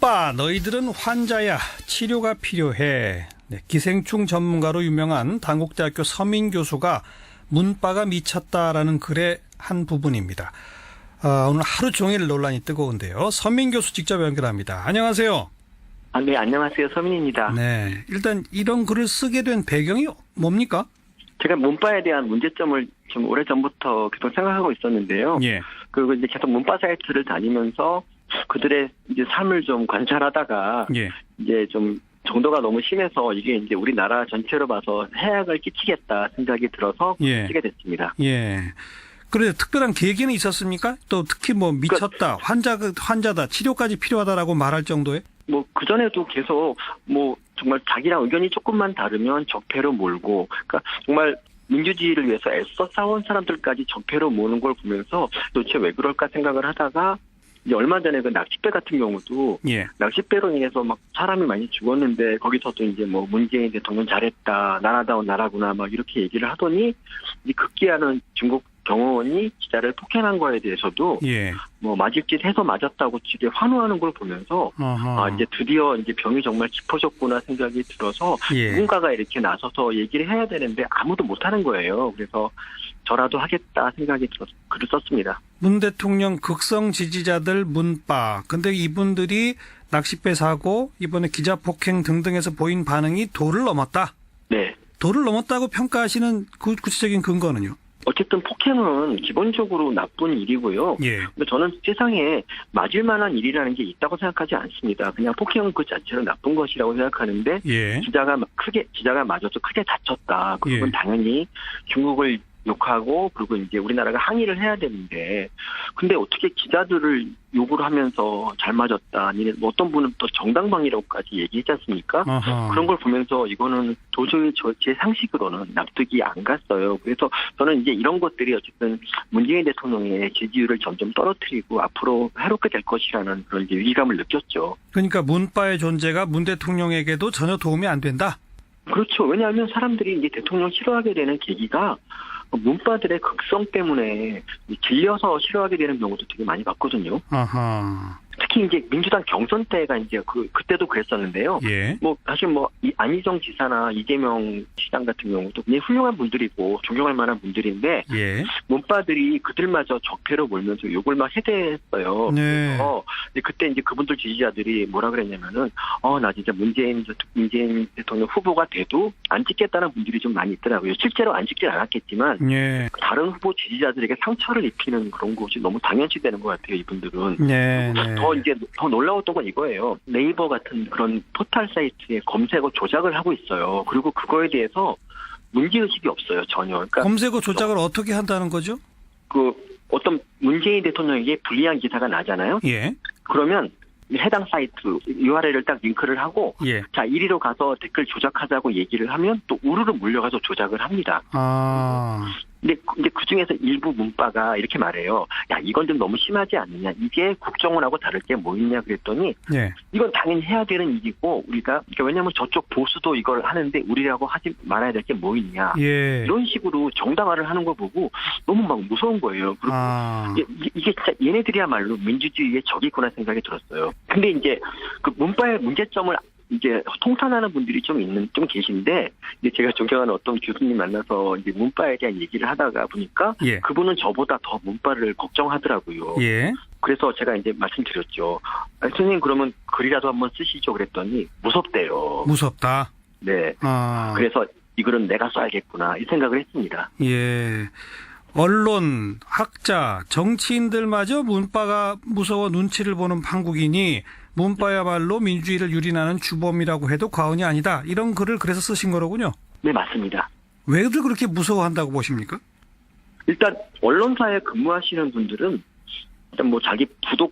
문빠 너희들은 환자야 치료가 필요해. 네, 기생충 전문가로 유명한 단국대학교 서민 교수가 문빠가 미쳤다라는 글의 한 부분입니다. 오늘 하루 종일 논란이 뜨거운데요. 서민 교수 직접 연결합니다. 안녕하세요. 네, 안녕하세요. 서민입니다. 네, 일단 이런 글을 쓰게 된 배경이 뭡니까? 제가 문빠에 대한 문제점을 좀 오래전부터 계속 생각하고 있었는데요. 예. 그리고 이제 계속 문빠 사이트를 다니면서 그들의 이제 삶을 좀 관찰하다가 예. 이제 좀 정도가 너무 심해서 이게 이제 우리나라 전체로 봐서 해악을 끼치겠다 생각이 들어서 예. 쓰게 됐습니다. 예. 그래 특별한 계기는 있었습니까? 또 특히 뭐 미쳤다, 환자다, 치료까지 필요하다라고 말할 정도에? 뭐 그전에도 계속 뭐 정말 자기랑 의견이 조금만 다르면 적폐로 몰고, 그러니까 정말 민주주의를 위해서 애써 싸운 사람들까지 적폐로 모는 걸 보면서 도대체 왜 그럴까 생각을 하다가 이제 얼마 전에 그 낚싯배 같은 경우도 예. 낚싯배로 인해서 막 사람이 많이 죽었는데 거기서도 이제 뭐 문재인 대통령 잘했다, 나라다운 나라구나 막 이렇게 얘기를 하더니 이 급기야는 중국 경호원이 기자를 폭행한 거에 대해서도 예. 뭐 맞을 짓 해서 맞았다고 되게 환호하는 걸 보면서 어허. 이제 드디어 이제 병이 정말 깊어졌구나 생각이 들어서 예. 누군가가 이렇게 나서서 얘기를 해야 되는데 아무도 못하는 거예요. 그래서 저라도 하겠다 생각이 들어서 글을 썼습니다. 문 대통령 극성 지지자들 문빠. 근데 이분들이 낚싯배 사고 이번에 기자 폭행 등등에서 보인 반응이 도를 넘었다. 네. 도를 넘었다고 평가하시는 구체적인 근거는요? 어쨌든 폭행은 기본적으로 나쁜 일이고요. 예. 근데 저는 세상에 맞을 만한 일이라는 게 있다고 생각하지 않습니다. 그냥 폭행은 그 자체로 나쁜 것이라고 생각하는데 예. 기자가 맞아서 크게 다쳤다. 그건 예. 당연히 중국을 욕하고 그리고 이제 우리나라가 항의를 해야 되는데, 근데 어떻게 기자들을 욕을 하면서 잘 맞았다, 아니면 뭐 어떤 분은 또 정당방위라고까지 얘기했지 않습니까? 어허. 그런 걸 보면서 이거는 도저히 제 상식으로는 납득이 안 갔어요. 그래서 저는 이제 이런 것들이 어쨌든 문재인 대통령의 지지율을 점점 떨어뜨리고 앞으로 해롭게 될 것이라는 그런 이제 위기감을 느꼈죠. 그러니까 문빠의 존재가 문 대통령에게도 전혀 도움이 안 된다? 그렇죠. 왜냐하면 사람들이 이제 대통령 싫어하게 되는 계기가 문빠들의 극성 때문에 질려서 싫어하게 되는 경우도 되게 많이 봤거든요. 아하. 특히 이제 민주당 경선 때가 이제 그때도 그랬었는데요. 예. 뭐 사실 뭐 안희정 지사나 이재명 시장 같은 경우도 굉장히 훌륭한 분들이고 존경할 만한 분들인데 예. 문빠들이 그들마저 적폐로 몰면서 욕을 막 해대했어요. 네. 그래서 그때 이제 그분들 지지자들이 뭐라 그랬냐면은 나 진짜 문재인 대통령 후보가 돼도 안 찍겠다는 분들이 좀 많이 있더라고요. 실제로 안 찍진 않았겠지만 예. 다른 후보 지지자들에게 상처를 입히는 그런 것이 너무 당연시되는 것 같아요, 이분들은. 네. 더 놀라웠던 건 이거예요. 네이버 같은 그런 포털 사이트에 검색어 조작을 하고 있어요. 그리고 그거에 대해서 문제의식이 없어요, 전혀. 그러니까 검색어 조작을 어떻게 한다는 거죠? 어떤 문재인 대통령에게 불리한 기사가 나잖아요. 예. 그러면 해당 사이트 URL을 딱 링크를 하고 예. 자, 이리로 가서 댓글 조작하자고 얘기를 하면 또 우르르 몰려가서 조작을 합니다. 근데 이제 그 중에서 일부 문빠가 이렇게 말해요. 야, 이건 좀 너무 심하지 않느냐. 이게 국정원하고 다를 게 뭐 있냐 그랬더니 예. 이건 당연히 해야 되는 일이고 그러니까 왜냐하면 저쪽 보수도 이걸 하는데 우리라고 하지 말아야 될 게 뭐 있냐. 예. 이런 식으로 정당화를 하는 거 보고 너무 막 무서운 거예요. 그리고 이게 진짜 얘네들이야말로 민주주의의 적이구나 생각이 들었어요. 근데 이제 그 문빠의 문제점을 이제 통탄하는 분들이 좀 계신데, 이제 제가 존경하는 어떤 교수님 만나서 이제 문빠에 대한 얘기를 하다가 보니까, 예. 그분은 저보다 더 문빠를 걱정하더라고요. 예. 그래서 제가 이제 말씀드렸죠. 선생님 그러면 글이라도 한번 쓰시죠 그랬더니 무섭대요. 무섭다. 네. 그래서 이 글은 내가 써야겠구나 이 생각을 했습니다. 예. 언론, 학자, 정치인들마저 문빠가 무서워 눈치를 보는 판국이니 문빠야말로 민주주의를 유린하는 주범이라고 해도 과언이 아니다. 이런 글을 그래서 쓰신 거로군요. 네, 맞습니다. 왜들 그렇게 무서워한다고 보십니까? 일단 언론사에 근무하시는 분들은 일단 뭐 자기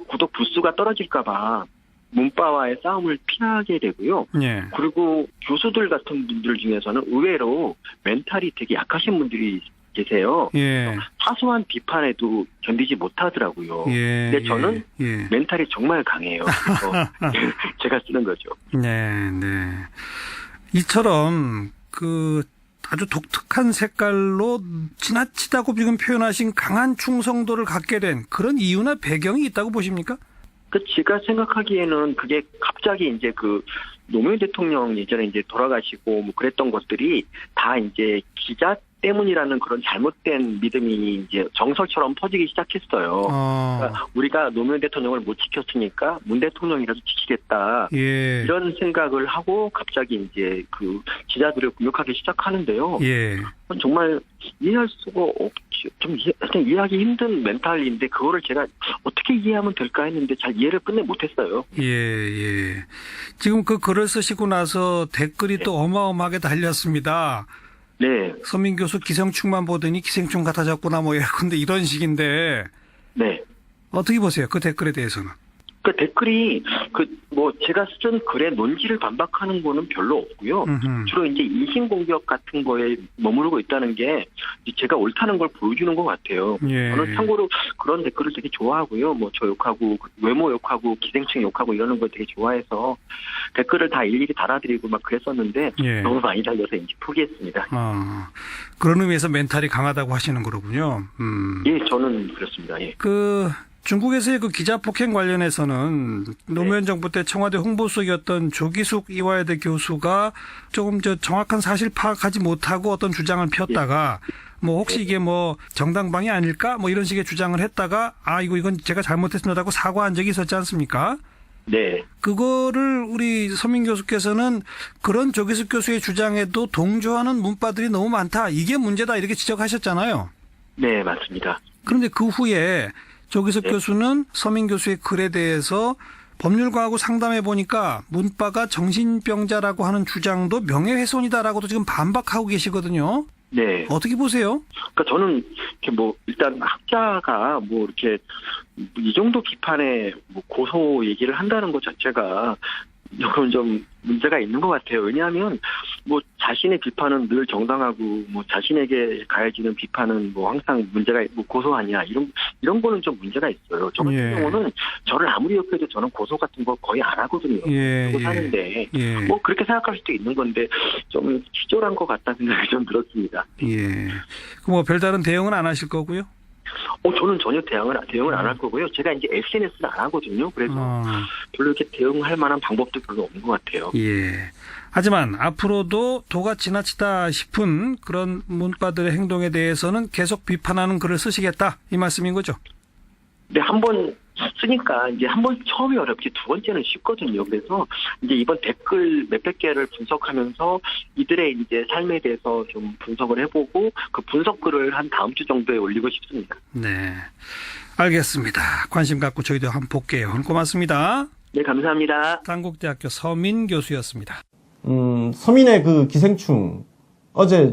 구독 부수가 떨어질까 봐 문빠와의 싸움을 피하게 되고요. 예. 그리고 교수들 같은 분들 중에서는 의외로 멘탈이 되게 약하신 분들이 계세요. 예. 사소한 비판에도 견디지 못하더라고요. 예. 근데 저는 예. 멘탈이 정말 강해요. 그래서 제가 쓰는 거죠. 네, 네. 이처럼 아주 독특한 색깔로 지나치다고 지금 표현하신 강한 충성도를 갖게 된 그런 이유나 배경이 있다고 보십니까? 제가 생각하기에는 그게 갑자기 이제 그 노무현 대통령 예전에 이제 돌아가시고 뭐 그랬던 것들이 다 이제 기자 때문이라는 그런 잘못된 믿음이 이제 정설처럼 퍼지기 시작했어요. 그러니까 우리가 노무현 대통령을 못 지켰으니까 문 대통령이라도 지키겠다. 예. 이런 생각을 하고 갑자기 이제 그 기자들을 공격하기 시작하는데요. 예. 정말 이해할 수가 없지. 좀 이해하기 힘든 멘탈인데 그거를 제가 어떻게 이해하면 될까 했는데 잘 이해를 끝내 못했어요. 예, 예. 지금 그 글을 쓰시고 나서 댓글이 또 어마어마하게 달렸습니다. 네. 서민 교수 기생충만 보더니 기생충 같아졌구나 뭐 예컨대 이런 식인데 네. 어떻게 보세요? 그 댓글에 대해서는? 그 댓글이 제가 쓴 글에 논지를 반박하는 거는 별로 없고요. 주로 이제 이심 공격 같은 거에 머무르고 있다는 게 제가 옳다는 걸 보여주는 것 같아요. 예. 저는 참고로 그런 댓글을 되게 좋아하고요. 뭐 저 욕하고 외모 욕하고 기생충 욕하고 이러는 걸 되게 좋아해서 댓글을 다 일일이 달아드리고 막 그랬었는데 예. 너무 많이 달려서 이제 포기했습니다. 그런 의미에서 멘탈이 강하다고 하시는 거로군요. 예, 저는 그렇습니다. 예. 중국에서의 그 기자 폭행 관련해서는 노무현 정부 때 청와대 홍보수석이었던 조기숙 이화여대 교수가 조금 정확한 사실 파악하지 못하고 어떤 주장을 폈다가 뭐 혹시 이게 뭐 정당방위 아닐까 뭐 이런 식의 주장을 했다가 이건 제가 잘못했습니다라고 사과한 적이 있었지 않습니까? 네. 그거를 우리 서민 교수께서는 그런 조기숙 교수의 주장에도 동조하는 문파들이 너무 많다. 이게 문제다 이렇게 지적하셨잖아요. 네, 맞습니다. 그런데 그 후에 조기숙 교수는 서민 교수의 글에 대해서 법률가하고 상담해 보니까 문파가 정신병자라고 하는 주장도 명예훼손이다라고도 지금 반박하고 계시거든요. 네. 어떻게 보세요? 그러니까 저는 이렇게 일단 학자가 이렇게 이 정도 비판에 고소 얘기를 한다는 것 자체가 이건 좀 문제가 있는 것 같아요. 왜냐하면 자신의 비판은 늘 정당하고 자신에게 가해지는 비판은 항상 문제가 고소 아니야 이런 거는 좀 문제가 있어요. 저 같은 경우는 저를 아무리 욕해도 저는 고소 같은 거 거의 안 하거든요. 그러고 사는데 그렇게 생각할 수도 있는 건데 좀 기절한 것 같다는 생각이 좀 들었습니다. 예. 별다른 대응은 안 하실 거고요? 저는 전혀 대응을 안 할 거고요. 제가 이제 SNS는 안 하거든요. 그래서 별로 이렇게 대응할 만한 방법도 별로 없는 것 같아요. 예. 하지만 앞으로도 도가 지나치다 싶은 그런 문파들의 행동에 대해서는 계속 비판하는 글을 쓰시겠다 이 말씀인 거죠? 네, 한번 쓰니까 이제 한 번 처음이 어렵지 두 번째는 쉽거든요. 그래서 이제 이번 댓글 몇백 개를 분석하면서 이들의 이제 삶에 대해서 좀 분석을 해보고 그 분석 글을 한 다음 주 정도에 올리고 싶습니다. 네, 알겠습니다. 관심 갖고 저희도 한번 볼게요. 오늘 고맙습니다. 네, 감사합니다. 단국대학교 서민 교수였습니다. 서민의 그 기생충 어제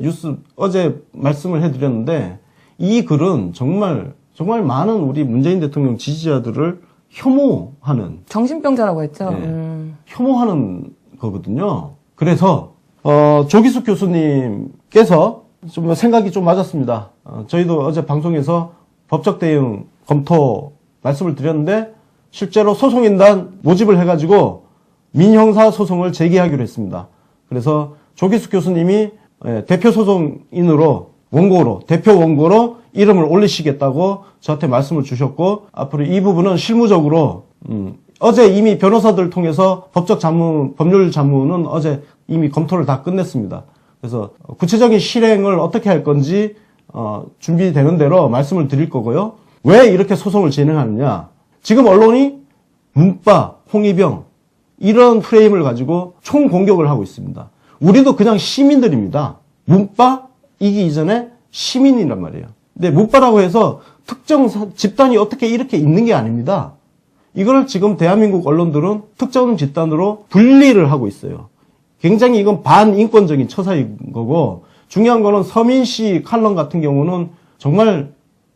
말씀을 해드렸는데 이 글은 정말 많은 우리 문재인 대통령 지지자들을 혐오하는 정신병자라고 했죠. 혐오하는 거거든요. 그래서 조기숙 교수님께서 좀 생각이 좀 맞았습니다. 저희도 어제 방송에서 법적 대응 검토 말씀을 드렸는데 실제로 소송인단 모집을 해가지고 민형사 소송을 제기하기로 했습니다. 그래서 조기숙 교수님이 대표 소송인으로 대표 원고로 이름을 올리시겠다고 저한테 말씀을 주셨고 앞으로 이 부분은 실무적으로 어제 이미 변호사들 통해서 법률 자문은 어제 이미 검토를 다 끝냈습니다. 그래서 구체적인 실행을 어떻게 할 건지 준비되는 대로 말씀을 드릴 거고요. 왜 이렇게 소송을 진행하느냐? 지금 언론이 문파, 홍위병 이런 프레임을 가지고 총공격을 하고 있습니다. 우리도 그냥 시민들입니다. 문파 이기 이전에 시민이란 말이에요. 근데 문파라고 해서 특정 집단이 어떻게 이렇게 있는 게 아닙니다. 이걸 지금 대한민국 언론들은 특정 집단으로 분리를 하고 있어요. 굉장히 이건 반인권적인 처사인 거고 중요한 거는 서민 씨 칼럼 같은 경우는 정말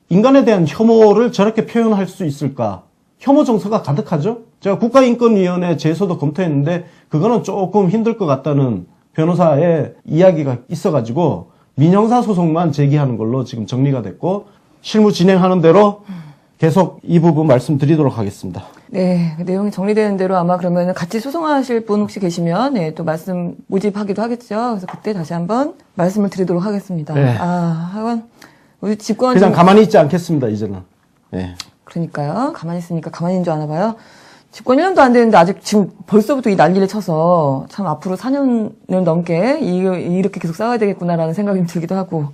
인간에 대한 혐오를 저렇게 표현할 수 있을까? 혐오 정서가 가득하죠? 제가 국가인권위원회 제소도 검토했는데 그거는 조금 힘들 것 같다는 변호사의 이야기가 있어가지고 민형사 소송만 제기하는 걸로 지금 정리가 됐고 실무 진행하는 대로 계속 이 부분 말씀드리도록 하겠습니다. 네, 내용이 정리되는 대로 아마 그러면 같이 소송하실 분 혹시 계시면 또 말씀 모집하기도 하겠죠. 그래서 그때 다시 한번 말씀을 드리도록 하겠습니다. 네. 하여간 우리 집권 그냥 가만히 있지 않겠습니다. 이제는. 네. 그러니까요. 가만히 있으니까 가만히 있는 줄 아나 봐요. 집권 1년도 안 됐는데 아직 지금 벌써부터 이 난리를 쳐서 참 앞으로 4년을 넘게 이렇게 계속 싸워야 되겠구나라는 생각이 좀 들기도 하고.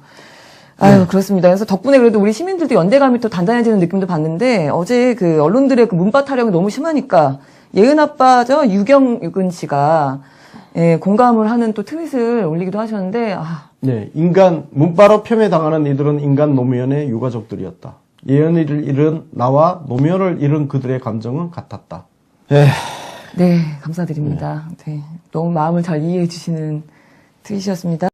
아유, 그렇습니다. 그래서 덕분에 그래도 우리 시민들도 연대감이 또 단단해지는 느낌도 봤는데 어제 그 언론들의 그 문파 타령이 너무 심하니까 예은 아빠죠? 유경은 씨가 예, 공감을 하는 또 트윗을 올리기도 하셨는데 네, 문바로 폄훼당하는 이들은 인간 노무현의 유가족들이었다. 예언을 잃은 나와 노무현을 잃은 그들의 감정은 같았다. 네, 감사드립니다. 네, 너무 마음을 잘 이해해 주시는 트윗이었습니다.